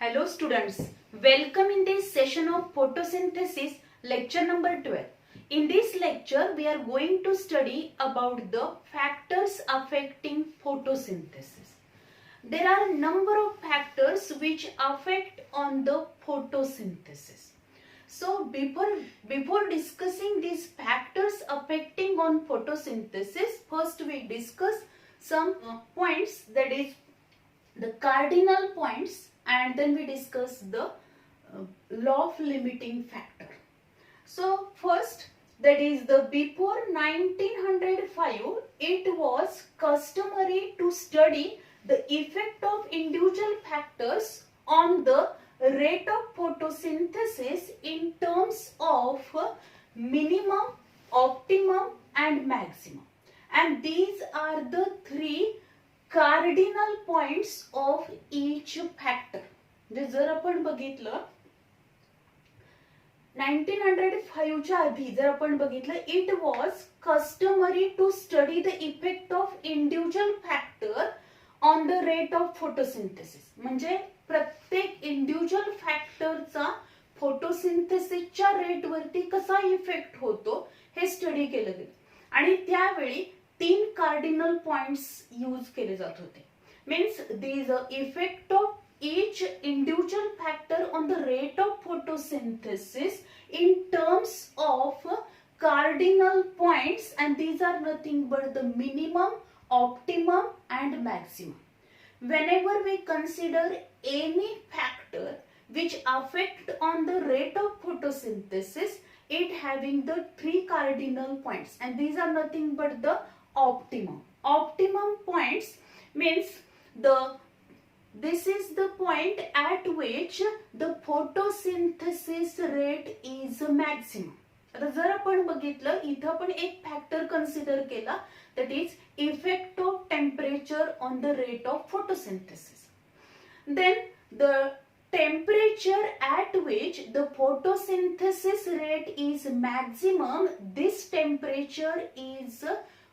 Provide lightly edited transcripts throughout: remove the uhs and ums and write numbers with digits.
Hello students, welcome in this session of photosynthesis lecture number 12. In this lecture we are going to study about the factors affecting photosynthesis. There are a number of factors which affect on the photosynthesis. So before discussing these factors affecting on photosynthesis, first we discuss some points, that is the cardinal points, and then we discuss the law of limiting factor. So first, that is the before 1905 it was customary to study the effect of individual factors on the rate of photosynthesis in terms of minimum, optimum and maximum, and these are the three cardinal points of each factor. जर आपण बघितलं 1905 च्या आधी जर आपण बघितलं, it was customary to study the effect of individual factor on the rate of photosynthesis. म्हणजे प्रत्येक इंडिव्हिज्युअल फॅक्टरचा फोटोसिंथेसिसच्या रेट वरती कसा इफेक्ट होतो हे स्टडी केलं गेलं, आणि त्यावेळी तीन कार्डिनल पॉइंट्स यूज केले जात होते. Means these effect of each individual factor on the rate of photosynthesis in terms of cardinal points, and these are nothing but the minimum, optimum and maximum. Whenever we consider any factor which affect on the rate of photosynthesis, it having the three cardinal points, and these are nothing but the optimum. Optimum points means this is the point at which the photosynthesis rate is maximum. आता जर आपण बघितलं, इथं आपण एक factor consider केला, that is effect of temperature on the rate of photosynthesis. Then the temperature at which the photosynthesis rate is maximum, this temperature is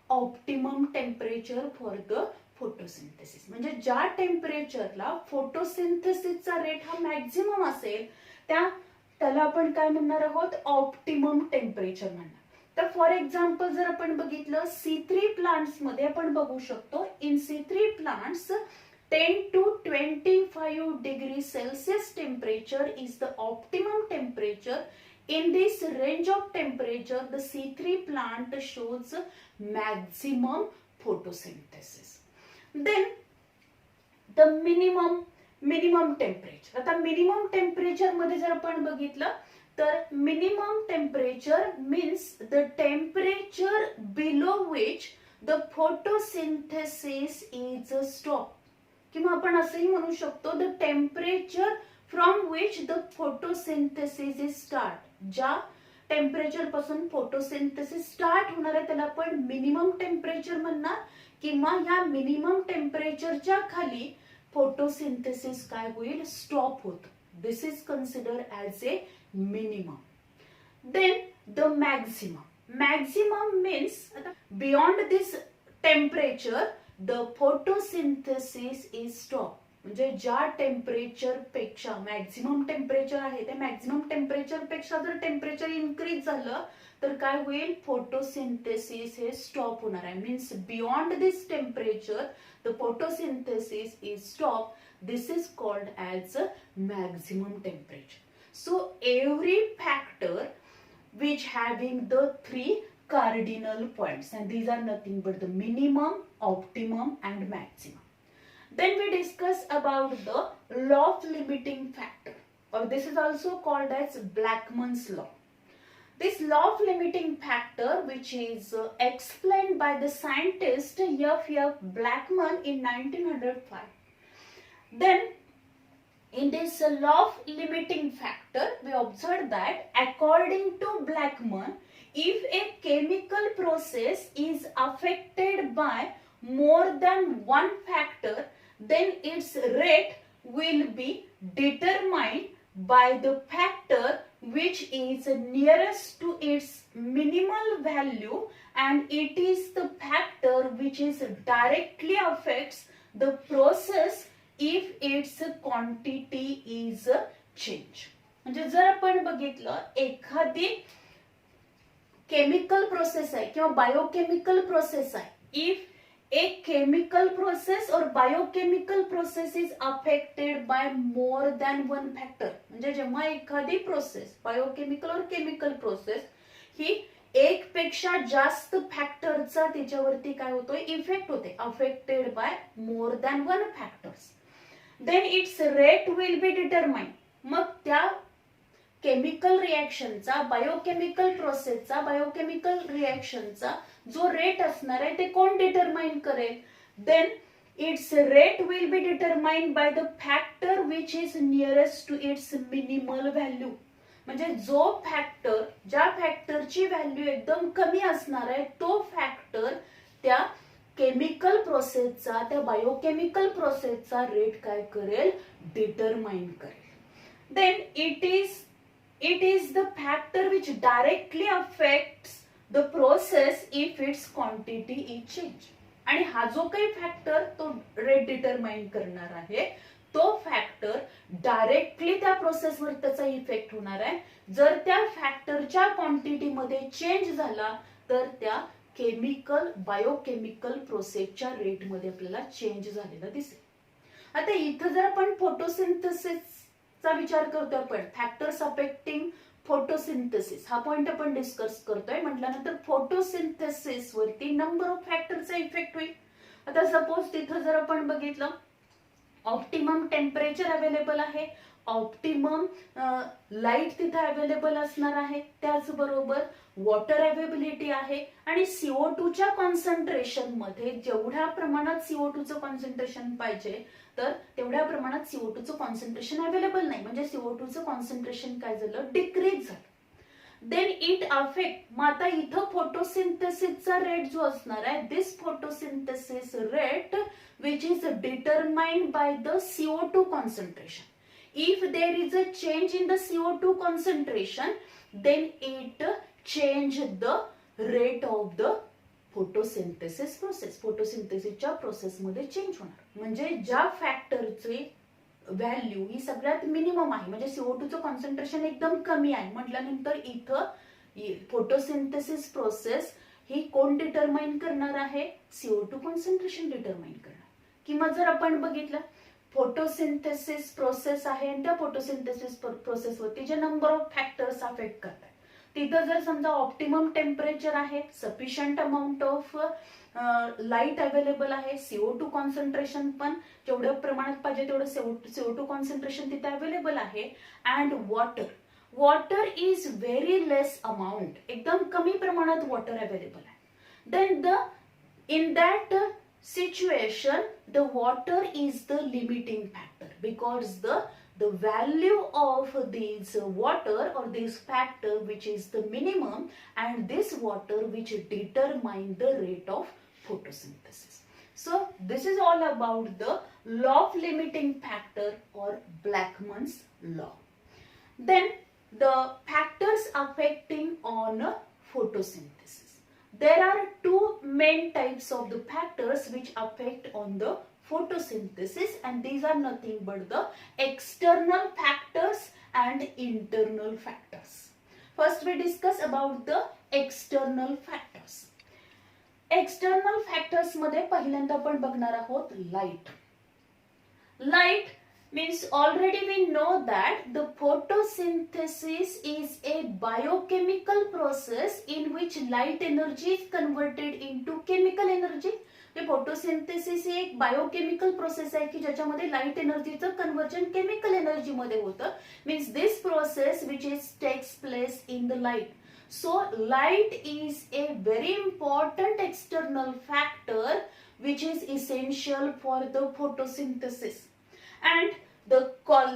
optimum temperature for the photosynthesis. म्हणजे ज्या टेम्परेचरला फोटोसिंथेसिसचा रेट हा maximum असेल त्याला आपण काय म्हणणार आहोत, ऑप्टिमम टेम्परेचर म्हणणार. तर फॉर एक्झाम्पल जर आपण बघितलं, C3 प्लांट्स मध्ये आपण बघू शकतो, in C3 plants 10 to 25 degree Celsius temperature is the optimum temperature. In this range of temperature, the C3 plant shows maximum photosynthesis. Then the minimum temperature. आता minimum temperature मध्ये जर आपण बघितलं तर minimum temperature means the temperature below which the photosynthesis is stopped. किंवा आपण असंही म्हणू शकतो the temperature from which the photosynthesis is start. ज्या टेम्परेचर पासून फोटोसिंथेसिस स्टार्ट होणार आहे त्याला आपण मिनिमम टेम्परेचर म्हणणार, किंवा या मिनिमम टेम्परेचरच्या खाली फोटोसिंथेसिस काय होईल, स्टॉप होत. This is consider as a minimum. Then the maximum means beyond this temperature the photosynthesis is stop. म्हणजे ज्या टेम्परेचर पेक्षा मॅक्झिमम टेम्परेचर आहे त्या मॅक्झिमम टेम्परेचर पेक्षा जर टेम्परेचर इन्क्रीज झालं तर काय होईल, फोटोसिंथेसिस हे स्टॉप होणार आहे. Means beyond this temperature the photosynthesis is stop. This is called as maximum temperature. So every factor which having the three cardinal points, and these are nothing but the minimum, optimum and maximum. Then we discuss about the law of limiting factor, or this is also called as Blackman's law. This law of limiting factor, which is explained by the scientist F. Blackman in 1905. Then in this law of limiting factor, we observe that according to Blackman, if a chemical process is affected by more than one factor, then its rate will be determined by the factor which is nearest to its minimal value, and it is the factor which is directly affects the process if it's quantity is change. म्हणजे जर आपण बघितलं एखादी chemical process आहे किंवा biochemical process आहे, if a chemical process or biochemical process is affected by more than one factor. म्हणजे जेव्हा एखादी process biochemical or chemical process ही एक पेक्षा जास्त फॅक्टरचा त्याच्यावरती काय होतोय इफेक्ट होते, affected by more than one factors, then its rate will be determined. मग त्या केमिकल रिएक्शनचा, बायोकेमिकल प्रोसेसचा, बायोकेमिकल रिएक्शनचा जो रेट असणार आहे ते कोण डिटरमाइन करेल? Then its rate will be determined by the factor which is nearest to its minimal value. म्हणजे जो फॅक्टर, ज्या फॅक्टरची व्हॅल्यू एकदम कमी असणार आहे तो फॅक्टर त्या केमिकल प्रोसेसचा, त्या बायोकेमिकल प्रोसेसचा रेट काय करेल? डिटरमाइन करेल. Then it is the factor which directly affects the process if its quantity is changed. आणि हा जो काही फॅक्टर तो रेट डिटरमाइन करणार आहे तो फॅक्टर डायरेक्टली त्या प्रोसेसवर त्याचा इफेक्ट होणार आहे. जर त्या फॅक्टरच्या क्वांटिटी मध्ये चेंज झाला तर त्या केमिकल बायोकेमिकल प्रोसेसच्या रेट मध्ये आपल्याला चेंज झालेला दिसेल. आता इथं जर आपण फोटोसिंथेसिस चा विचार करतोय, आपण फॅक्टर्स अफेक्टिंग फोटोसिंथेसिस हा पॉइंट आपण डिस्कस करतोय. म्हटल्यानंतर फोटोसिंथेसिस वरती नंबर ऑफ फॅक्टरचा इफेक्ट होईल. आता सपोज तिथं जर आपण बघितलं ऑप्टिमम टेम्परेचर अवेलेबल आहे, ऑप्टिमम लाईट तिथे अवेलेबल असणार आहे, त्याचबरोबर वॉटर अवेलेबिलिटी आहे आणि CO2 च्या कॉन्सन्ट्रेशन मध्ये जेवढ्या प्रमाणात CO2 चं कॉन्सन्ट्रेशन पाहिजे तर तेवढ्या प्रमाणात CO2 चं कॉन्सन्ट्रेशन अवेलेबल नाही, म्हणजे CO2 चं कॉन्सन्ट्रेशन काय झालं? डिक्रीज झालं. Then it affect. मग आता इथं फोटोसिंथेसिसचा रेट जो असणार आहे, this photosynthesis rate which is determined by the CO2 concentration. If there is a change in the CO2 concentration, then it change the rate of the photosynthesis process. फोटोसिंथेसिसच्या process मध्ये change होणार. म्हणजे ज्या फॅक्टरचे value ही सगळ्यात minimum आहे, म्हणजे CO2 चं concentration एकदम कमी आहे म्हटल्यानंतर इथं फोटोसिंथेसिस प्रोसेस ही कोण डिटरमाइन करणार आहे? CO2 कॉन्सन्ट्रेशन डिटरमाइन करणार. किंवा जर आपण बघितलं फोटोसिंथेसिस प्रोसेस आहे आणि त्या फोटोसिंथेसिस प्रोसेस वरती जे नंबर ऑफ फॅक्टर्स अफेक्ट करतात, तिथं जर समजा ऑप्टिमम टेम्परेचर आहे, sufficient amount of light available आहे, CO2 कॉन्सन्ट्रेशन पण जेवढ्या प्रमाणात पाहिजे तेवढं CO2 कॉन्सन्ट्रेशन तिथे अवेलेबल आहे, and water is very less amount, एकदम कमी प्रमाणात वॉटर अवेलेबल आहे. Then in that situation the water is the limiting factor, because the value of this water or this factor which is the minimum, and this water which determine the rate of photosynthesis. So this is all about the law of limiting factor or Blackman's law. Then the factors affecting on photosynthesis. There are two main types of the factors which affect on the photosynthesis, and these are nothing but the external factors and internal factors. First we discuss about the external factors. External factors मध्ये पहिल्यांदा आपण बघणार आहोत light. Light means already we know that the photosynthesis is a biochemical process in which light energy is converted into chemical energy. Photosynthesis ही एक biochemical process आहे की ज्याच्यामध्ये लाईट एनर्जीचं कन्व्हर्जन केमिकल एनर्जी मध्ये होतं. Means this process which is takes place in the light. So light is a very important external factor which is essential for the photosynthesis. And the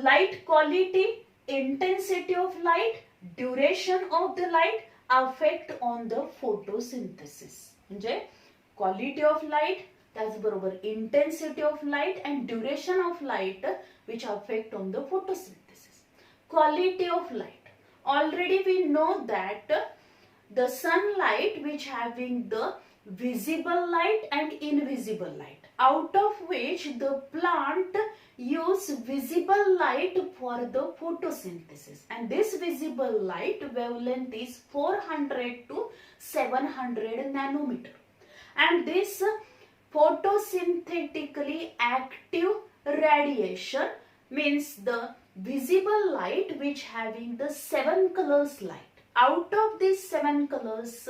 light quality, intensity of light, duration of the light affect on the photosynthesis. म्हणजे quality of light, त्याचबरोबर intensity of light and duration of light which affect on the photosynthesis. Quality of light. Already we know that the sunlight which having the visible light and invisible light, out of which the plant use visible light for the photosynthesis, and this visible light wavelength is 400 to 700 nanometer, and this photosynthetically active radiation means the visible light which having the 7 colors light. Out of these 7 colors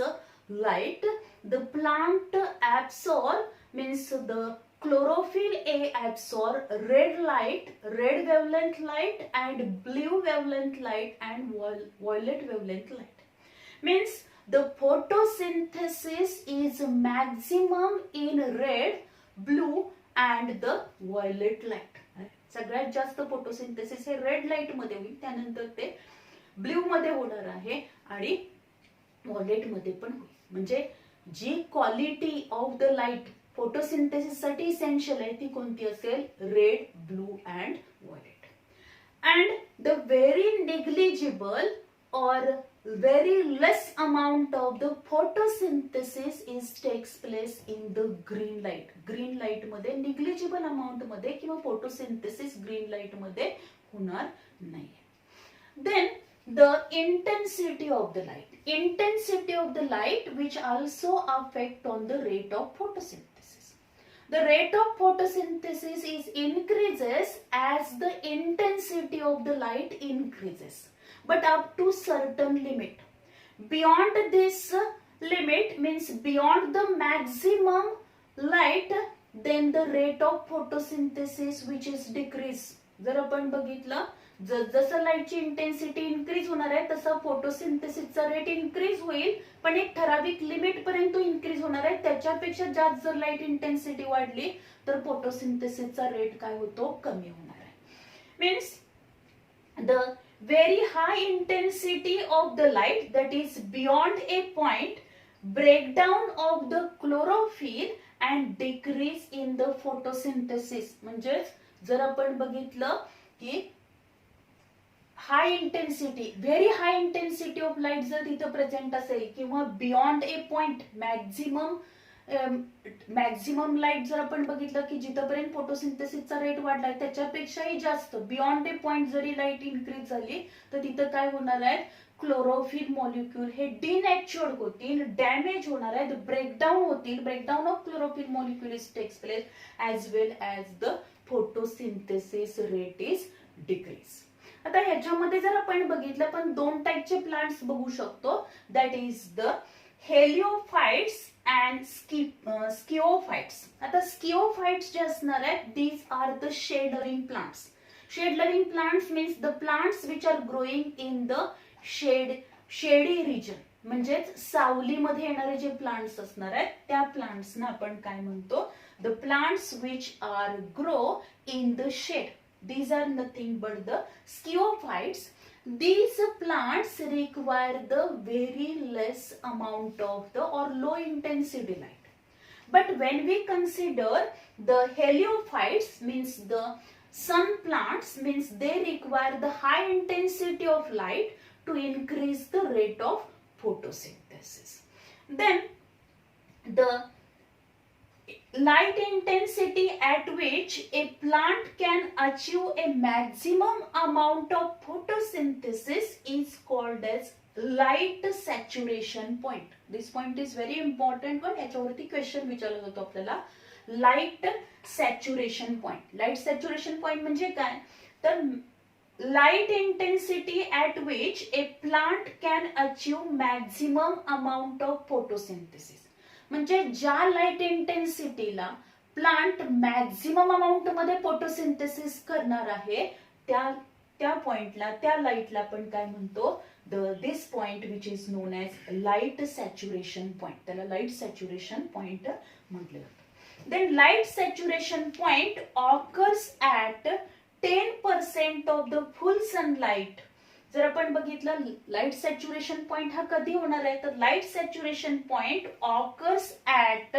light, the plant absorb means the chlorophyll A absorb red light, red wavelength light, and blue wavelength light, and violet wavelength light. Means the photosynthesis is maximum in red, blue, and the violet light. सगळ्यात जास्त photosynthesis हे red light मध्ये होईल, त्यानंतर ते blue मध्ये होणार आहे आणि व्हायलेट मध्ये पण होईल. म्हणजे जी quality of the light photosynthesis साठी इसेन्शियल आहे ती कोणती असेल? Red, blue and violet. And the very negligible और very less amount of the photosynthesis is takes place in the green light. green light मध्ये negligible amount मध्ये किंवा photosynthesis green light मध्ये होणार नाही. Then the intensity of the light. Intensity of the light which also affect on the rate of photosynthesis. The rate of photosynthesis is increases as the intensity of the light increases, but up to certain limit. Beyond this limit means beyond the maximum light, then the rate of photosynthesis which is decrease. जर आपण बघितलं जसं लाईटची intensity increase होणार आहे तसं फोटोसिंथेसिसचा rate increase होईल, पण एक ठराविक लिमिट पर्यंत इन्क्रीज होणार आहे. त्याच्यापेक्षा जास्त जर लाईट इंटेन्सिटी वाढली तर फोटोसिंथेसिसचा रेट काय होतो? कमी होणार आहे. Means the very high intensity of the light, that is beyond a point, breakdown of the chlorophyll and decrease in the photosynthesis. म्हणजे जर आपण बघितलं की high intensity, very high intensity of light जर तिथं प्रेझेंट असेल किंवा beyond a point maximum light जर आपण बघितलं की जिथपर्यंत फोटोसिंथेसिसचा रेट वाढलाय त्याच्यापेक्षाही जास्त बियॉन्ड ए पॉइंट जरी लाईट इन्क्रीज झाली तर तिथं काय होणार आहे? क्लोरोफिल मॉलिक्यूल हे डिनॅच्युअर्ड होतील, डॅमेज होणार आहेत, ब्रेकडाऊन होतील. Breakdown of chlorophyll molecule is takes place as well as the photosynthesis rate is decrease. आता ह्याच्यामध्ये जर आपण बघितलं आपण दोन टाईपचे प्लांट्स बघू शकतो, that is the heliophytes and sciophytes. आता स्किओफाइट्स जे असणार आहेत these are the shade loving plants. Shade loving plants means the plants which are growing in the shady region, म्हणजेच सावलीमध्ये येणारे जे प्लांट्स असणार आहेत त्या प्लांट्सना आपण काय म्हणतो? The plants which are grow in the shade. These are nothing but the sciophytes. These plants require the very less amount of the or low intensity light. But when we consider the heliophytes, means the sun plants, means they require the high intensity of light to increase the rate of photosynthesis. Then the light intensity at which a plant can achieve a maximum amount of photosynthesis is called as light saturation point. This point is very important one. याच्यावरती question विचारला जातो आपल्याला. Light saturation point. Light saturation point म्हणजे काय? तर light intensity at which a plant can achieve maximum amount of photosynthesis. म्हणजे ज्या light इंटेन्सिटीला प्लांट मॅक्झिमम अमाउंट मध्ये फोटोसिंथेसिस करणार आहे त्या पॉइंटला, त्या लाईटला आपण काय म्हणतो? This point which is known as light saturation point. त्याला लाईट सॅच्युरेशन पॉइंट म्हटलं जातं. Then light saturation point occurs at 10% of the full sunlight. जर आपण बघितलं लाईट सॅच्युरेशन पॉइंट हा कधी होणार आहे? तर light saturation point occurs at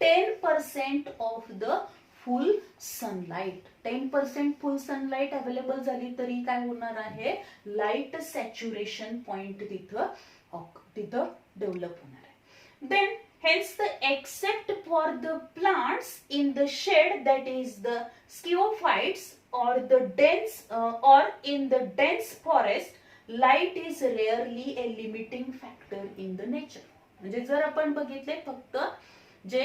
10% of the full sunlight. 10% full sunlight available झाली तरी काय होणार आहे? लाईट सॅच्युरेशन पॉइंट तिथं डेव्हलप होणार आहे. Then hence the except for the plants in the shade, that is the sciophytes, or the dense or in the dense forest, light is rarely a limiting factor in the nature. म्हणजे जर आपण बघितले फक्त जे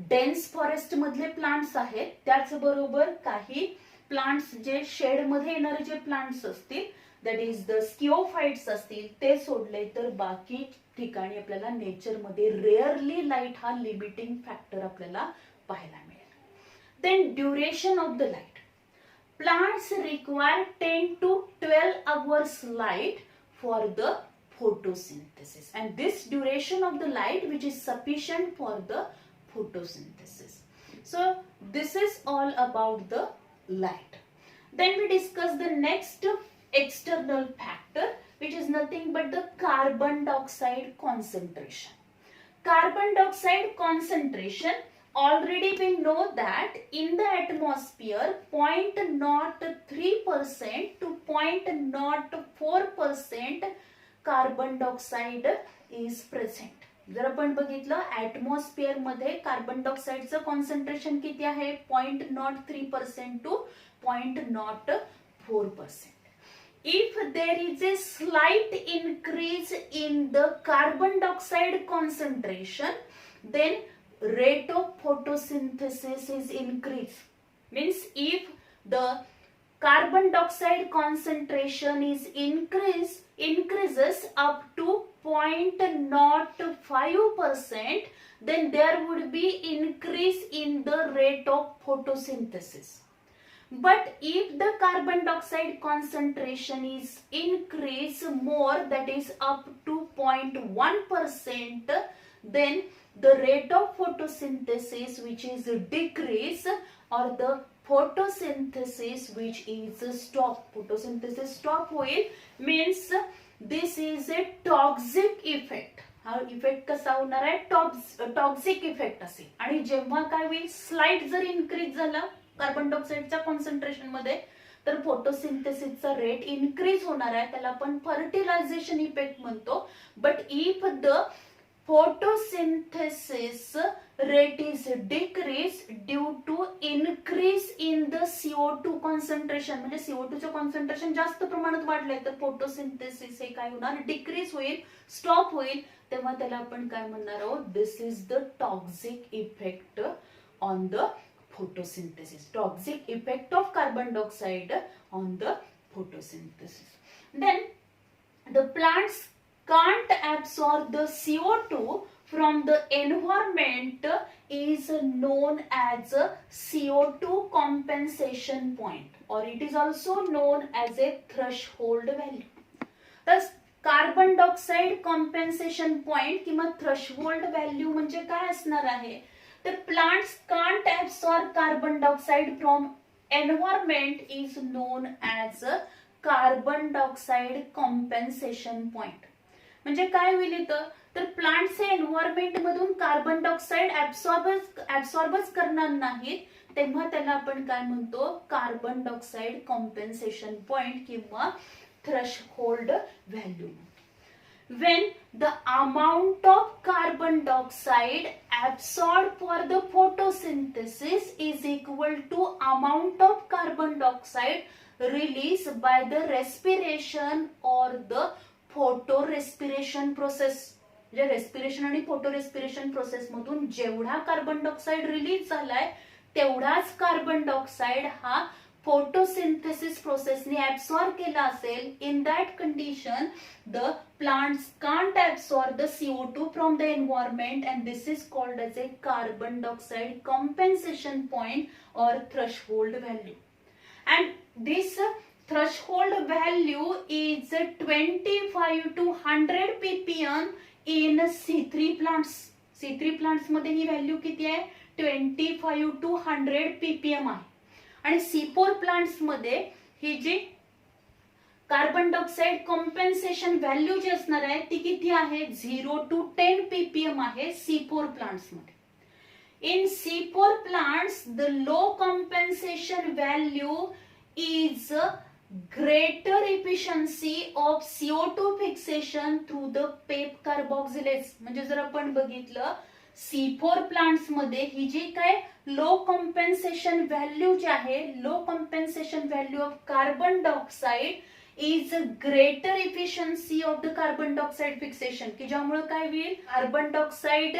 dense forest मधले plants आहेत त्याचबरोबर काही प्लांट्स जे शेड मध्ये येणारे जे प्लांट्स असतील दॅट इज द स्किओफाइट्स असतील ते सोडले तर बाकी ठिकाणी आपल्याला नेचर मध्ये रेअरली लाईट हा लिमिटिंग फॅक्टर आपल्याला पाहायला मिळेल. Then duration of the light. Plants require 10 to 12 hours light for the photosynthesis, and this duration of the light which is sufficient for the photosynthesis. So this is all about the light. Then we discuss the next external factor which is nothing but the carbon dioxide concentration. Carbon dioxide concentration, already we know that in the atmosphere 0.03% to 0.04% carbon dioxide is present. जर आपण बघितलं atmosphere मध्ये carbon डायऑक्साइडचं concentration किती आहे 0.03% to 0.04%. If there is a slight increase in the carbon dioxide concentration, then rate of photosynthesis is increased. Means if the carbon dioxide concentration is increases up to 0.05%, then there would be increase in the rate of photosynthesis. But if the carbon dioxide concentration is increased more, that is up to 0.1%, then the rate of photosynthesis which is decrease or the photosynthesis which is stop. Photosynthesis stop होईल means this is a toxic effect. हा effect कसा होणार आहे toxic effect असेल. आणि जेव्हा काय होईल स्लाइट जर इन्क्रीज झाला कार्बन डायऑक्साइडच्या कॉन्सन्ट्रेशन मध्ये तर फोटोसिंथेसिसचा रेट इन्क्रीज होणार आहे त्याला आपण फर्टिलायझेशन इफेक्ट म्हणतो. But if the photosynthesis rate is decreased due to increase in the CO2 concentration, म्हणजे CO2 चे कॉन्सन्ट्रेशन जास्त प्रमाणात वाढलंय तर फोटोसिंथेसिस हे काय होणार डिक्रीज होईल स्टॉप होईल तेव्हा त्याला आपण काय म्हणणार आहोत this is the toxic effect on the photosynthesis, toxic effect of carbon dioxide on the photosynthesis. Then the plants can't absorb the CO2 from the environment is known as a CO2 compensation point, or it is also known as a threshold value. Thus carbon dioxide compensation point किंवा threshold value म्हणजे काय असणार आहे तर plants can't absorb carbon dioxide from environment is known as a carbon dioxide compensation point. म्हणजे काय होईल इथं तर प्लांट्स हे एन्व्हायरमेंट मधून कार्बन डायऑक्साइड ऍब्सॉर्बच करणार नाहीत तेव्हा त्याला आपण काय म्हणतो कार्बन डायऑक्साइड कॉम्पेन्सेशन पॉइंट किंवा threshold value. When the amount of carbon dioxide absorbed for the photosynthesis is equal to amount of carbon dioxide released by the respiration or the photorespiration process. म्हणजे respiration आणि फोटोरेस्पिरेशन process मधून जेवढा carbon dioxide release झालाय तेवढाच carbon dioxide हा photosynthesis प्रोसेसने absorb केला असेल. In that condition the plants can't absorb the CO2 from the environment and this is called as a carbon dioxide compensation point और threshold value. And this threshold value is 25 to 100 ppm in C3 plants. C3 plants मध्ये ही value किती आहे 25 to 100 ppm आहे. आणि C4 plants मध्ये ही जी carbon dioxide compensation value जी असणार आहे ती किती आहे 0 to 10 ppm आहे C4 प्लांट्स मध्ये. In C4 plants the low compensation value is greater efficiency of CO2 fixation through the PEP carboxylates. म्हणजे जर आपण बघितलं C4 प्लांट्स मध्ये ही जी काय लो कॉम्पेन्सेशन व्हॅल्यू जी आहे, low compensation value of carbon dioxide is greater efficiency of the carbon dioxide fixation, की ज्यामुळे काय होईल, कार्बन डायऑक्साइड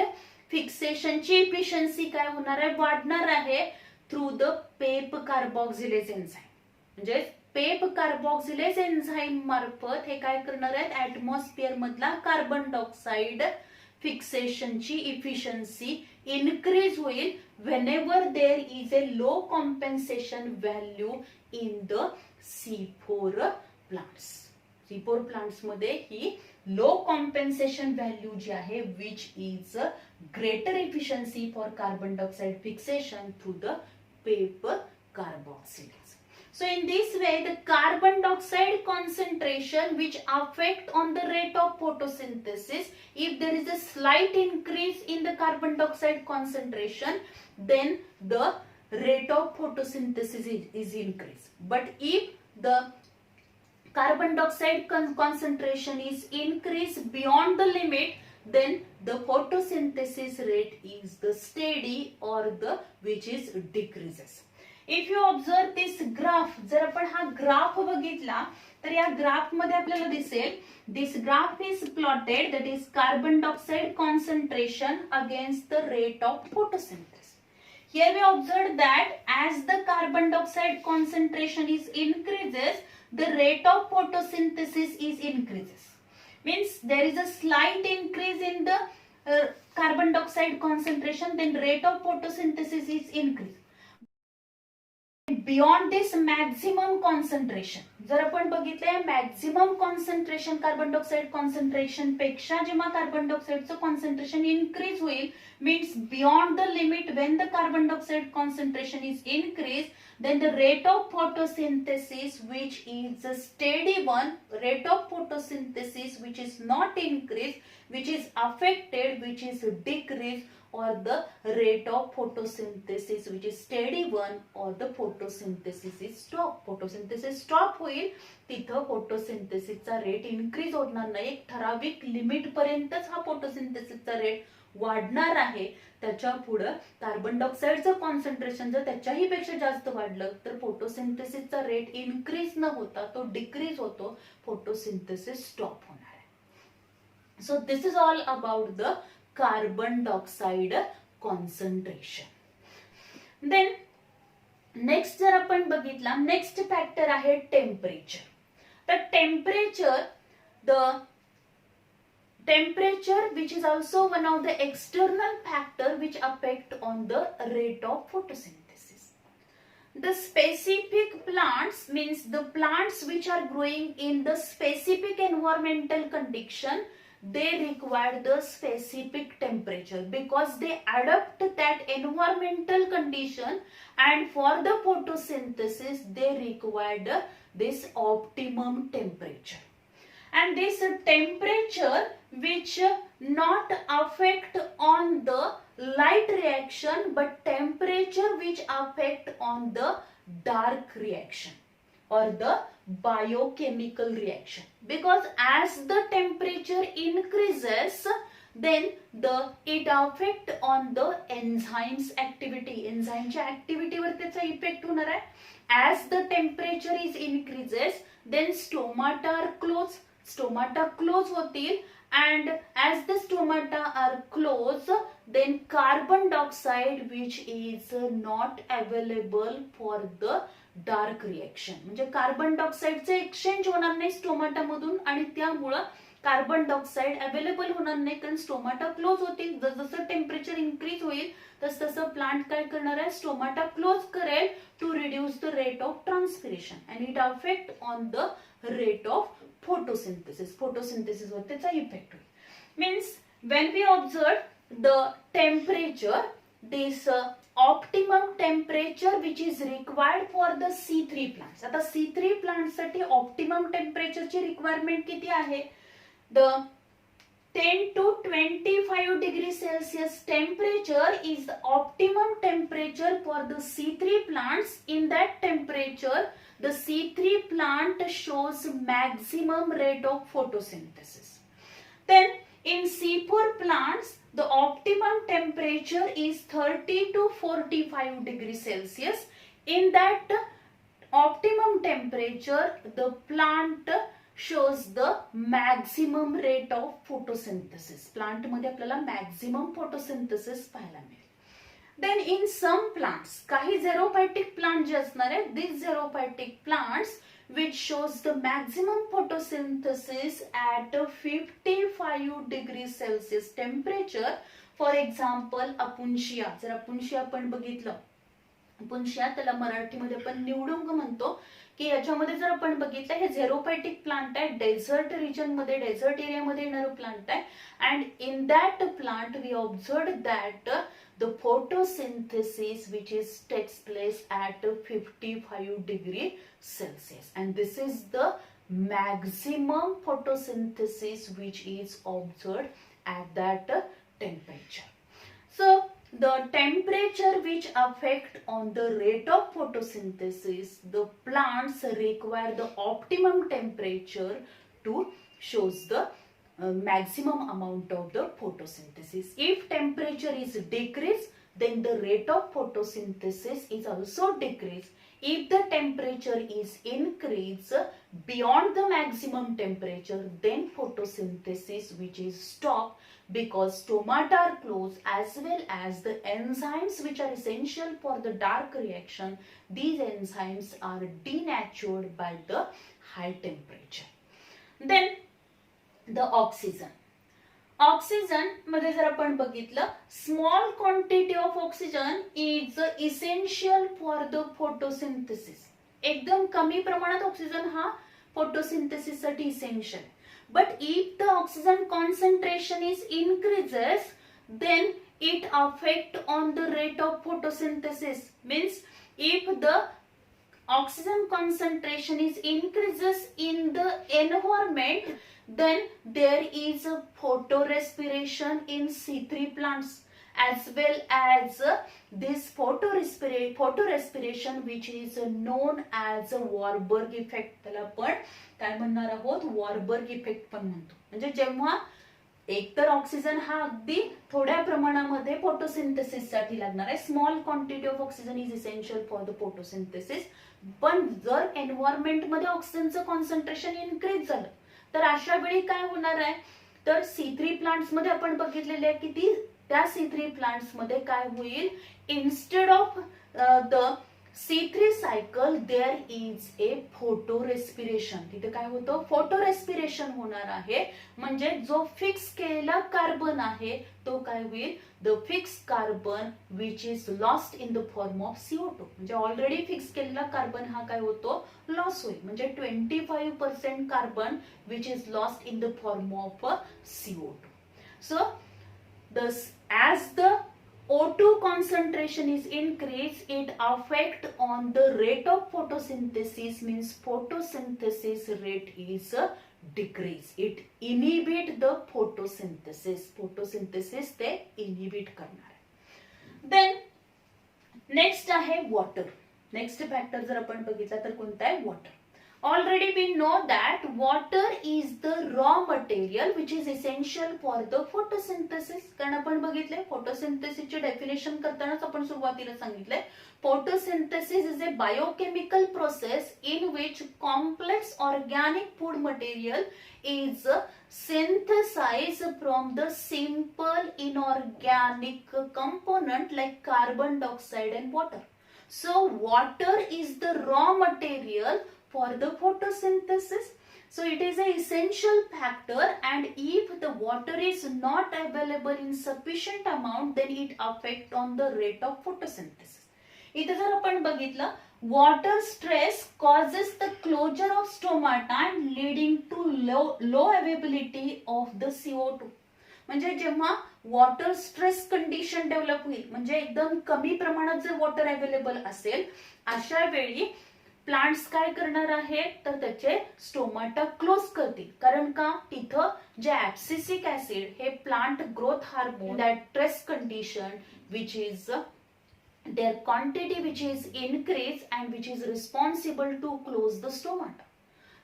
फिक्सेशनची इफिशियन्सी काय होणार आहे, वाढणार आहे through the PEP carboxylase enzyme. म्हणजे पेप कार्बॉक्सिलेज एन्झाईम मार्फत हे काय करणार आहेत, ऍटमॉस्फिअर मधला कार्बन डायऑक्साइड फिक्सेशनची इफिशियन्सी इनक्रीज होईल whenever there is a low compensation value in the C4 plants. C4 plants मध्ये ही लो कॉम्पेन्सेशन व्हॅल्यू जी आहे which is greater efficiency for carbon dioxide fixation through the PEP carboxylase. So in this way the carbon dioxide concentration which affect on the rate of photosynthesis, if there is a slight increase in the carbon dioxide concentration, then the rate of photosynthesis is increased. But if the carbon dioxide concentration is increased beyond the limit, then the photosynthesis rate is the steady or the which is decreases. If you observe this graph, जर आपण हा graph बघितला तर या graph मध्ये आपल्याला दिसेल, this graph is plotted, that is carbon dioxide concentration against the rate of photosynthesis. Here we observe that as the carbon dioxide concentration is increases, the rate of photosynthesis is increases. Means there is a slight increase in the carbon dioxide concentration, then rate of photosynthesis is increased. Beyond this maximum concentration, जर आपण बघितलंय maximum concentration carbon dioxide concentration पेक्षा जेव्हा carbon डायऑक्साइडचं concentration increase होईल, means beyond the limit when the carbon dioxide concentration is increase, then the rate of photosynthesis which is a steady one, rate of photosynthesis which is not increased, which is affected, which is decreased, or the rate of photosynthesis which is steady one, or the photosynthesis is stop. photosynthesis stop होईल, तिथं photosynthesisचा rate increase होणार नाही, एक ठराविक limit पर्यंतच हा photosynthesisचा rate वाढणार आहे. त्याच्या पुढे कार्बन डायऑक्साइडचं कॉन्सन्ट्रेशन जर त्याच्याही पेक्षा जास्त वाढलं तर फोटोसिंथेसिसचा रेट इनक्रीज न होता तो डिक्रीज होतो, फोटोसिंथेसिस स्टॉप होणार आहे. So this is all about the carbon dioxide concentration. Then next जर आपण बघितला, नेक्स्ट फॅक्टर आहे टेम्परेचर. तर temperature which is also one of the external factor which affect on the rate of photosynthesis. The specific plants means the plants which are growing in the specific environmental condition, they require the specific temperature because they adapt that environmental condition, and for the photosynthesis they require this optimum temperature. And this temperature which not affect on the light reaction, but temperature which affect on the dark reaction or the biochemical reaction, because as the temperature increases then it affect on the enzymes activity. enzymeच्या activity वर त्याचा effect होणार आहे. as the temperature is increases then stomata are closed, stomata close होतील, and as the stomata are closed then carbon dioxide which is not available for the dark reaction, म्हणजे carbon डायऑक्साइडचे exchange होणार नाही stomata मधून आणि त्यामुळे carbon dioxide available होणार नाही, कारण स्टोमाटा क्लोज होतील. जसं टेम्परेचर इनक्रीज होईल तसं प्लांट काय करणार आहे, स्टोमाटा क्लोज करेल to reduce the rate of transpiration, and it affect on the rate of photosynthesis. photosynthesis वर त्याचा इफेक्ट होईल. Means when we observe the temperature, this optimum temperature which is required for the C3 plants. आता C3 plants साठी optimum टेम्परेचरची requirement किती आहे, the 10 to 25 degree Celsius temperature is the optimum temperature for the C3 plants. In that temperature the C3 plant shows maximum rate of photosynthesis. Then In C4 plants, the optimum temperature is 30 to 45 degrees Celsius. In that optimum temperature, the plant shows the maximum rate of photosynthesis. Plant मध्ये आपल्याला maximum photosynthesis पाहायला मिळेल. Then in some plants, काही xerophytic plant जे असणार आहे, these xerophytic plants which shows the maximum photosynthesis at 55 degrees Celsius temperature. For example, अपुंशिया. जर अपुंशिया आपण बघितलं, अपुंशिया त्याला मराठीमध्ये आपण निवडुंग म्हणतो, की याच्यामध्ये जर आपण बघितलं हे झेरोपॅटिक प्लांट आहे, डेझर्ट रिजन मध्ये, डेझर्ट एरियामध्ये येणारं प्लांट आहे. And in that plant we observe that the photosynthesis which is takes place at 55 degree Celsius, and this is the maximum photosynthesis which is observed at that temperature. So the temperature which affect on the rate of photosynthesis, the plants require the optimum temperature to shows the maximum amount of the photosynthesis. If temperature is decreased, then the rate of photosynthesis is also decreased. If the temperature is increased beyond the maximum temperature, then photosynthesis which is stopped, because stomata are closed, as well as the enzymes which are essential for the dark reaction, these enzymes are denatured by the high temperature. Then the oxygen. Oxygen मध्ये जर आपण बघितलं, small quantity of oxygen is essential for the photosynthesis. एकदम कमी प्रमाणात oxygen हा photosynthesis साठी essential. But if the oxygen concentration is increases, then it affect on the rate of photosynthesis. Means if the oxygen concentration is increases in the environment, then there is a photorespiration in C3 plants, as well as this photorespiration which is known as a Warburg effect. त्याला आपण काय म्हणणार आहोत, वॉर्बर्ग effect पण म्हणतो. म्हणजे जेव्हा एकतर ऑक्सिजन हा अगदी थोड्या प्रमाणामध्ये फोटोसिंथेसिस साठी लागणार आहे, small quantity of oxygen is essential for the photosynthesis. पण जर एन्व्हायरमेंट मध्ये ऑक्सिजनचं कॉन्सन्ट्रेशन इनक्रीज झालं, तर अशा वेळी काय होणार आहे, तर C3 प्लांट्स मध्ये आपण बघितलेले आहे की त्या C3 प्लांट्स मध्ये काय होईल, instead of the C3 cycle there is a photorespiration. तिथे काय होतं, फोटोरेस्पिरेशन होणार आहे. म्हणजे जो फिक्स केलेला कार्बन आहे तो काय होईल, the fix carbon which is lost in the form of CO2. म्हणजे ऑलरेडी फिक्स केलेला कार्बन हा काय होतो, लॉस होईल. म्हणजे 25% carbon which is lost in the form of CO2. So as the O2 concentration is increased, it affect on the rate of photosynthesis, means photosynthesis rate is decrease. It inhibit the photosynthesis. Photosynthesis ते inhibit करणार आहे. Then next आहे water. Next factor जर आपण बघितला तर कोणता आहे, water. Already we know that water is the raw material which is essential for the photosynthesis. कारण आपण बघितले फोटोसिंथेसिसचे डेफिनेशन करतानाच आपण सुरुवातीला सांगितले, photosynthesis is a biochemical process in which complex organic food material is synthesized from the simple inorganic component like carbon dioxide and water. So water is the raw material for the photosynthesis. So it is an essential factor, and if the water is not available in sufficient amount, then it affect on the rate of photosynthesis. इथे जर आपण बघितलं, water stress causes the closure of stomata and leading to low availability of the CO2. म्हणजे जेव्हा water stress condition develop होईल, म्हणजे एकदम कमी प्रमाणात जर वॉटर अवेलेबल असेल, अशा वेळी प्लांट्स काय करणार आहेत, तर त्याचे स्टोमाटा क्लोज करतील. कारण का, तिथं जे ऍब्सिसिक ऍसिड हे plant growth hormone, that stress condition which is their quantity which is increased and which is responsible to close the stomata.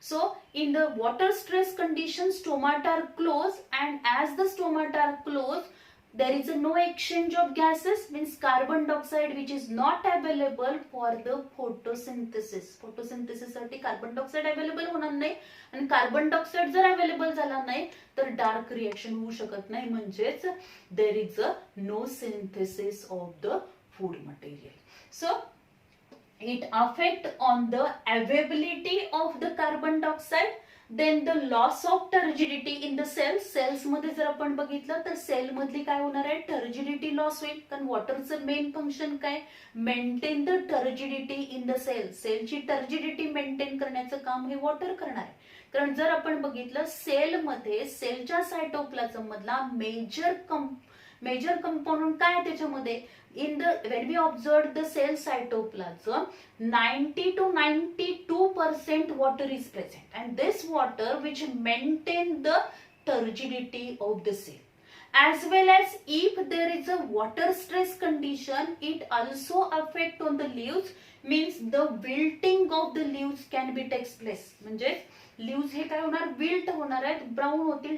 So in the water stress condition, stomata are closed, and as the stomata are closed, there is a no exchange of gases, means carbon dioxide which is not available for the photosynthesis. photosynthesis साठी carbon dioxide available होणार नाही, आणि carbon dioxide जर available झाला नाही तर dark reaction होऊ शकत नाही, म्हणजेच there is a no synthesis of the food material. So it affect on the availability of the carbon dioxide, then the loss of turgidity in the cells. Cells मध्ये जर आपण बघितलं तर सेल मधली काय होणार आहे, टर्जिडिटी लॉस होईल, कारण वॉटरचं मेन फंक्शन काय, maintain the turgidity in the cell. सेलची टर्जिडिटी मेंटेन करण्याचं काम हे वॉटर करणार आहे. कारण जर आपण बघितलं सेलमध्ये, सेलच्या सायटोप्लाझम मधला मेजर कंपोनंट काय आहे त्याच्यामध्ये, when we observe the cell cytoplasm, 90 to 92% water is present, and this water which maintain the turgidity of the cell. As well as if there is a water stress condition, it also affect on the leaves, means the wilting of the leaves can be takes place. म्हणजे leaves हे काय होणार, wilt होणार आहेत, brown होतील,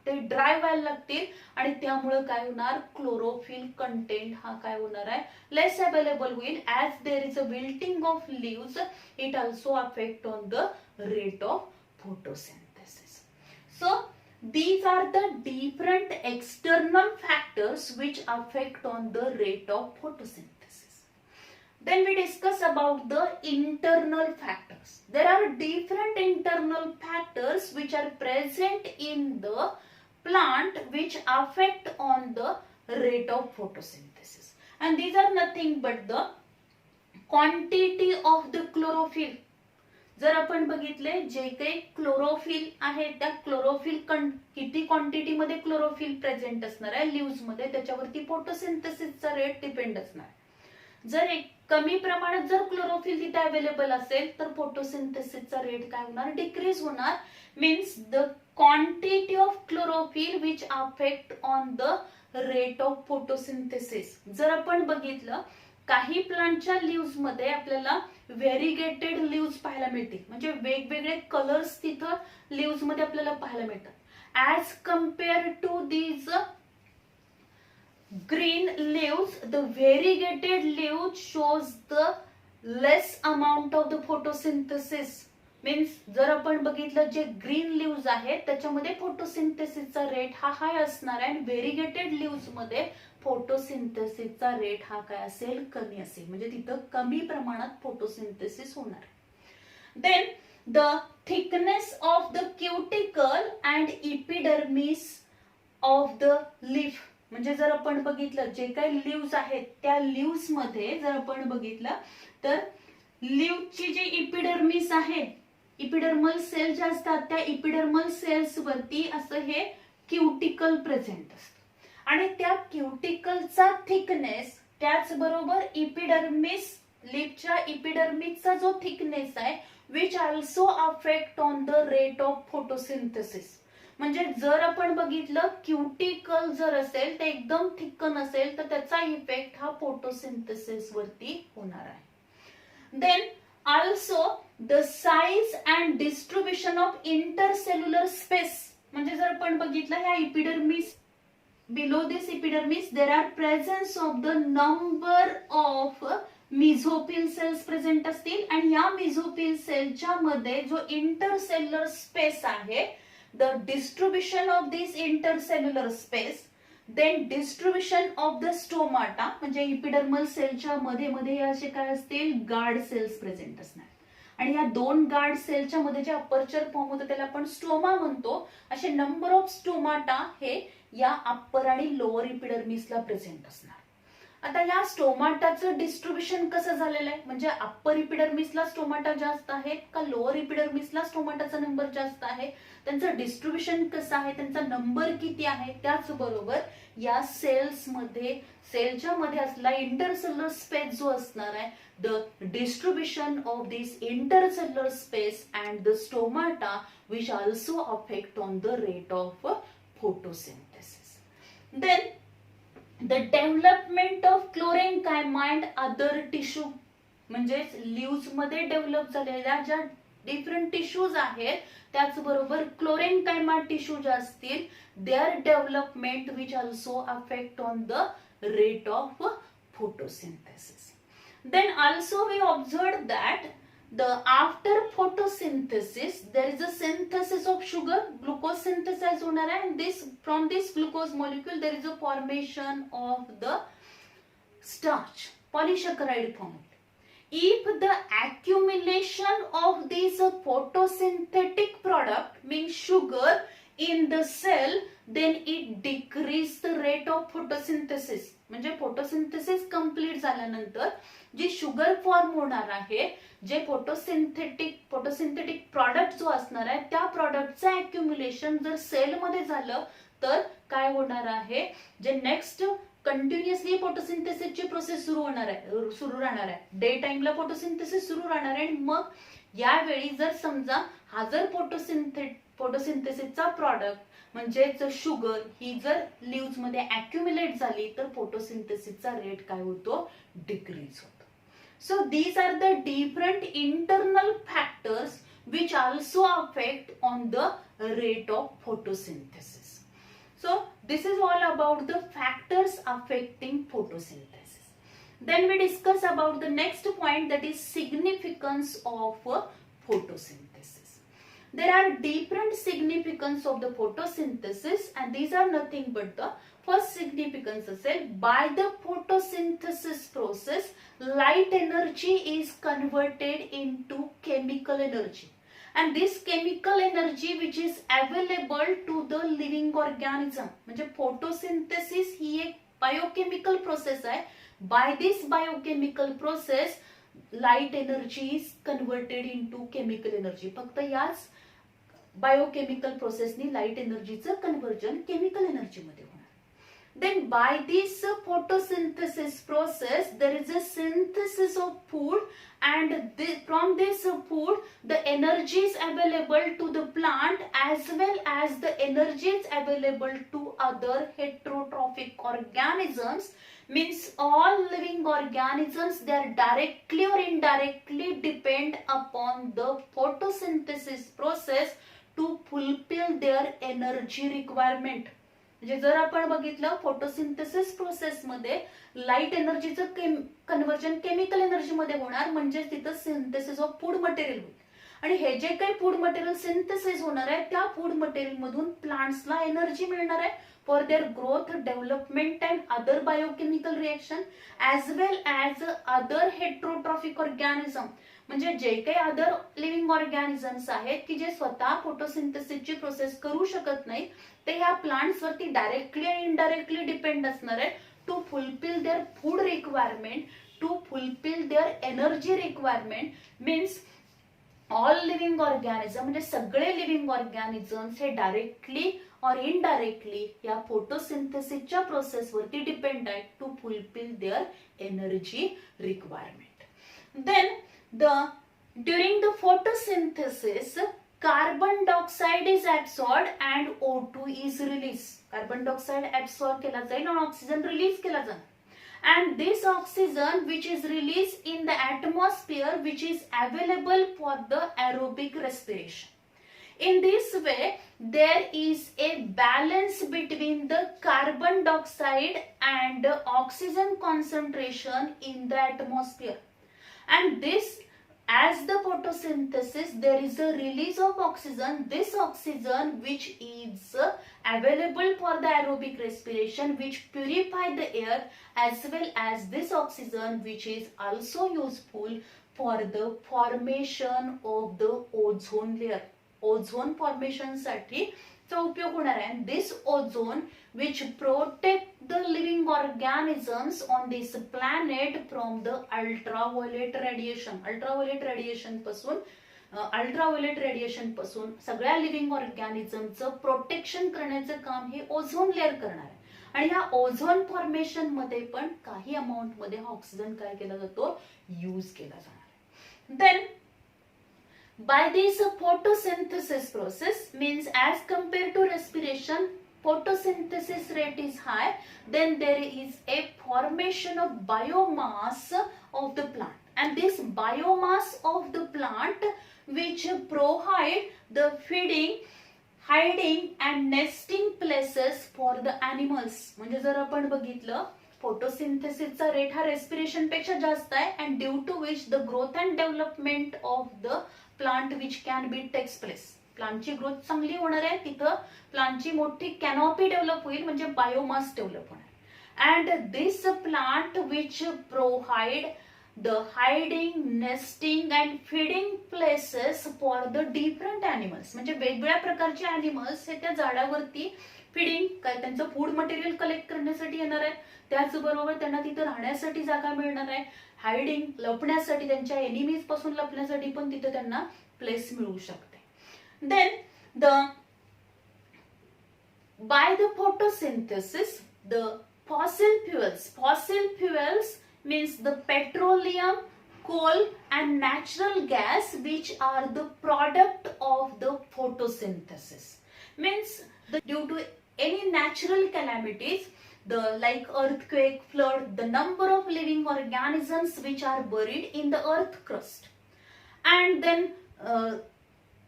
ते dry व्हायला लागतील, आणि त्यामुळे काय होणार, क्लोरोफिल कंटेंट हा काय होणार आहे, लेस अवेलेबल होईल. As there is a wilting of leaves, it also affect on the rate of photosynthesis. So these are the different external factors which affect on the rate of photosynthesis. Then we discuss about the internal factors. There are different internal factors which are present in the plant which affect on the rate of photosynthesis, and these are nothing but the quantity of the chlorophyll. जर आपण बघितले जे काही chlorophyll आहे त्या chlorophyll किती quantity मध्ये chlorophyll present असणार आहे लीव्स मध्ये, त्याच्यावरती फोटोसिंथेसिसचा रेट डिपेंड असणार. जर एक कमी प्रमाणात जर क्लोरोफिल तिथे अवेलेबल असेल तर फोटोसिंथेसिसचा रेट काय होणार, डिक्रीज होणार. Means the quantity of chlorophyll which affect on the rate of photosynthesis. जर आपण बघितलं काही प्लांटच्या लीव्स मध्ये आपल्याला व्हेरिगेटेड लीव्स पाहायला मिळतील, म्हणजे वेगवेगळे कलर्स तिथं लीव्स मध्ये आपल्याला पाहायला मिळतात. As compare to these green leaves, the variegated leaves shows the less amount of the photosynthesis. Means जर आपण बघितलं जे ग्रीन लीव्स आहेत त्याच्यामध्ये फोटोसिंथेसिसचा रेट हा हाय असणार आहे, आणि व्हेरिगेटेड लीव्स मध्ये फोटोसिंथेसिसचा रेट हा काय असेल, कमी असेल, म्हणजे तिथं कमी प्रमाणात फोटोसिंथेसिस होणार. Then the thickness of the cuticle and epidermis of the leaf. म्हणजे जर आपण बघितलं जे काही लीव्स आहेत त्या लीव्स मध्ये जर आपण बघितलं तर लीव्हची जी इपिडर्मिस आहे, इपिडर्मल सेल ज्या असतात त्या इपिडर्मल सेल्स वरती असं हे क्युटिकल प्रेझेंट असतं, आणि त्या क्युटिकलचा थिकनेस त्याचबरोबर इपिडर्मिस, लीफच्या इपिडर्मिसचा जो थिकनेस आहे which also affect on the rate of photosynthesis. म्हणजे जर आपण बघितलं क्युटिकल जर असेल ते एकदम थिक नसेल तर त्याचा इफेक्ट हा फोटोसिंथेसिस वरती होणार आहे. Then also the size and distribution of intercellular space. म्हणजे जर आपण बघितलं ह्या epidermis, below this epidermis there are presence of the number of mesophyll cells present असतील, आणि या मिझोफिल सेलच्या मध्ये जो इंटरसेल्युलर स्पेस आहे, the distribution of this intercellular space, then distribution of the stomata, म्हणजे इपिडर्मल सेलच्या मध्ये मध्ये असे काय असतील, गार्ड सेल्स प्रेझेंट असणार, आणि या दोन गार्ड सेलच्या मध्ये जे अपर्चर फॉर्म होतं त्याला आपण स्टोमा म्हणतो. असे नंबर ऑफ स्टोमाटा हे या अप्पर आणि लोअर इपिडर्मिसला प्रेझेंट असणार. आता या स्टोमाटाचं डिस्ट्रीब्युशन कसं झालेलं आहे, म्हणजे अप्पर इपिडर्मिसला स्टोमाटा जास्त आहेत का लोअर इपिडर्मिसला स्टोमाटाचा नंबर जास्त आहे, त्यांचं डिस्ट्रीब्युशन कसं आहे, त्यांचा नंबर किती आहे, त्याचबरोबर या सेल्स मध्ये, सेलच्या मध्ये असलेला इंटरसेल्युलर स्पेस जो असणार आहे, the distribution of this intercellular space and the stomata which also affect on the rate of photosynthesis. Then the development of chlorine and other tissue, म्हणजे लीव्स मध्ये डेव्हलप झालेल्या ज्या डिफरंट टिश्यूज आहेत, त्याचबरोबर क्लोरेनकायमा tissue जे असतील, their development which also affect on the rate of photosynthesis. Then also we observed that after photosynthesis there is a synthesis of sugar, glucose synthesized होणार आहे, and from this glucose molecule there is a formation of the starch, polysaccharide form. If the accumulation of this photosynthetic product means sugar in the cell, then it decrease the rate of photosynthesis. म्हणजे photosynthesis complete झाल्यानंतर जी sugar form होणार आहे, जे photosynthetic product जो असणार आहे, त्या प्रॉडक्टचं अॅक्युम्युलेशन जर सेल मध्ये झालं तर काय होणार आहे, जे नेक्स्ट कंटिन्युअसली फोटोसिंथेसिसची प्रोसेस सुरू राहणार आहे. डे टाइमला फोटोसिंथेसिस सुरू राहणार आहे, आणि मग यावेळी जर समजा हा जर फोटोसिंथेसिसचा प्रॉडक्ट म्हणजेच शुगर ही जर लिव्ज मध्ये अॅक्युम्युलेट झाली तर फोटोसिंथेसिसचा रेट काय होतो, डिक्रीज होतो. So these are the different internal factors which also affect on the rate of photosynthesis. So this is all about the factors affecting photosynthesis. Then we discuss about the next point, that is significance of photosynthesis. There are different significance of the photosynthesis, and these are nothing but the first significance असेल, by the photosynthesis process light energy is converted into chemical energy. And this chemical energy which is available to the living organism, म्हणजे photosynthesis ही एक biochemical process आहे. By this biochemical process light energy is converted into chemical energy. फक्त याच biochemical प्रोसेसनी light एनर्जीचं conversion chemical energy मध्ये होणार. Then by this photosynthesis process there is a synthesis of food, and from this food the energy is available to the plant as well as the energy is available to other heterotrophic organisms. Means all living organisms, they are directly or indirectly depend upon the photosynthesis process to fulfill their energy requirement. म्हणजे जर आपण बघितलं photosynthesis process मध्ये light एनर्जीचं conversion chemical energy मध्ये होणार, म्हणजे तिथं synthesis of food material होईल. आणि हे जे काही फूड मटेरियल सिंथेसिस होणार आहे त्या फूड मटेरियल मधून प्लांट्सला एनर्जी मिळणार आहे for their growth, development and other biochemical reaction as well as other heterotrophic organism. म्हणजे जे काही अदर लिव्हिंग ऑर्गॅनिझम्स आहेत की जे स्वतः फोटोसिंथेसिसची प्रोसेस करू शकत नाही, ते ह्या प्लांट्स वरती डायरेक्टली आणि इनडायरेक्टली डिपेंड असणार आहे to fulfil their food requirement, to fulfil their energy requirement. Means all living organism म्हणजे सगळे लिव्हिंग ऑर्गॅनिझम्स हे डायरेक्टली और इनडायरेक्टली या फोटोसिंथेसिसच्या प्रोसेसवरती डिपेंड आहेत to fulfil their energy requirement. Then during the photosynthesis carbon dioxide is absorbed and O2 is released. Carbon dioxide absorbed केला जाईल आणि oxygen release केला जाईल. And this oxygen which is released in the atmosphere which is available for the aerobic respiration. In this way there is a balance between the carbon dioxide and oxygen concentration in the atmosphere. And this, as the photosynthesis there is a release of oxygen, this oxygen which is available for the aerobic respiration which purify the air, as well as this oxygen which is also useful for the formation of the ozone layer. Ozone formation साठी चा उपयोग होणार आहे. दिस ozone which protect the living organisms on this planet from the ultraviolet radiation. Ultraviolet radiation पासून सगळ्या living ऑर्गॅनिझमचं protection करण्याचं काम हे ओझोन लेअर करणार आहे. आणि ह्या ओझोन फॉर्मेशन मध्ये पण काही अमाउंट मध्ये ऑक्सिजन काय केला जातो, यूज केला जाणार आहे. Then by this photosynthesis process, means as compared to respiration, photosynthesis rate is high, then there is a formation of biomass of the plant, and this biomass of the plant which provide the feeding, hiding and nesting places for the animals. म्हणजे जर आपण बघितलं फोटोसिंथेसिसचा rate हा respiration पेक्षा जास्त आहे and due to which the growth and development of the plant which can be takes place. प्लांटची growth चांगली होणार आहे, तिथं प्लांटची मोठी कॅनॉपी डेव्हलप होईल म्हणजे बायोमास डेव्हलप होणार. And this plant which provide the hiding, nesting and feeding places for the different animals. म्हणजे वेगवेगळ्या प्रकारचे अॅनिमल्स हे त्या झाडावरती फिडिंग काय त्यांचं फूड मटेरियल कलेक्ट करण्यासाठी येणार आहे, त्याचबरोबर त्यांना तिथं राहण्यासाठी जागा मिळणार आहे, हायडिंग लपण्यासाठी त्यांच्या एनिमीज पासून लपण्यासाठी पण तिथं त्यांना प्लेस मिळू शकते. Then the by the photosynthesis the fossil fuels means the petroleum, coal and natural gas which are the product of the photosynthesis. Means due to any natural calamities, the like earthquake, flood, the number of living organisms which are buried in the earth crust, and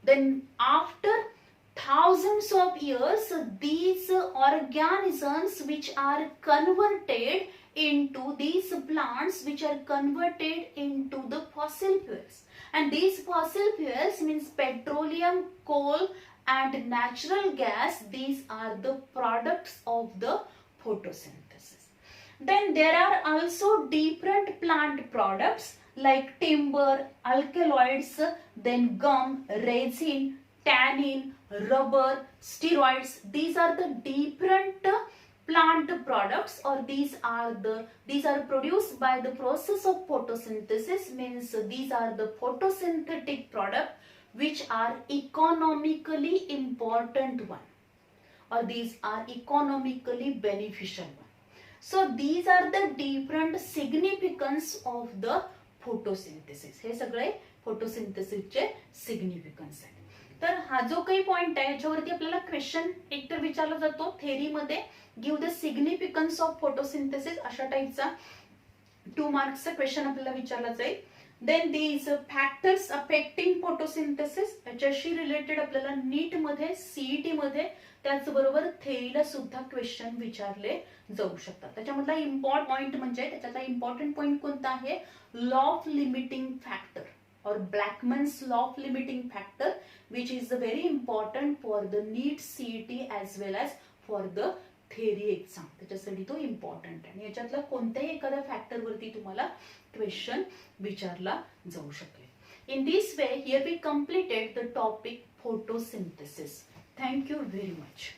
then after thousands of years these organisms which are converted into these plants which are converted into the fossil fuels, and these fossil fuels means petroleum, coal and natural gas. These are the products of the photosynthesis. Then there are also different plant products like timber, alkaloids, then gum, resin, tannin, rubber, steroids. These are the different plant products, or these are produced by the process of photosynthesis. Means these are the photosynthetic products which are economically important one, or these are economically beneficial one. So these are the different significance of the photosynthesis. हे सगळे फोटोसिंथेसिसचे significance आहे. तर हा जो काही point आहे याच्यावरती आपल्याला क्वेश्चन एकतर विचारला जातो थेरीमध्ये, give the significance of photosynthesis अशा टाईपचा 2 मार्क्सचा क्वेश्चन आपल्याला विचारला जाईल. Then these factors affecting photosynthesis याच्याशी रिलेटेड आपल्याला नीट मध्ये, सीईटी मध्ये, त्याचबरोबर थेरीला सुद्धा क्वेश्चन विचारले जाऊ शकतात. त्याच्यामधला इम्पॉर्टंट पॉइंट म्हणजे त्याच्यातला इम्पॉर्टंट पॉइंट कोणता आहे, law of limiting factor or Blackman's law of limiting factor, which is very important for the NEET CET as well as for the theory exam. त्याच्यासाठी तो इम्पॉर्टंट आहे आणि याच्यातला कोणत्याही एखाद्या फॅक्टर वरती तुम्हाला क्वेश्चन विचारला जाऊ शकेल. In this way, here we completed the topic photosynthesis. Thank you very much.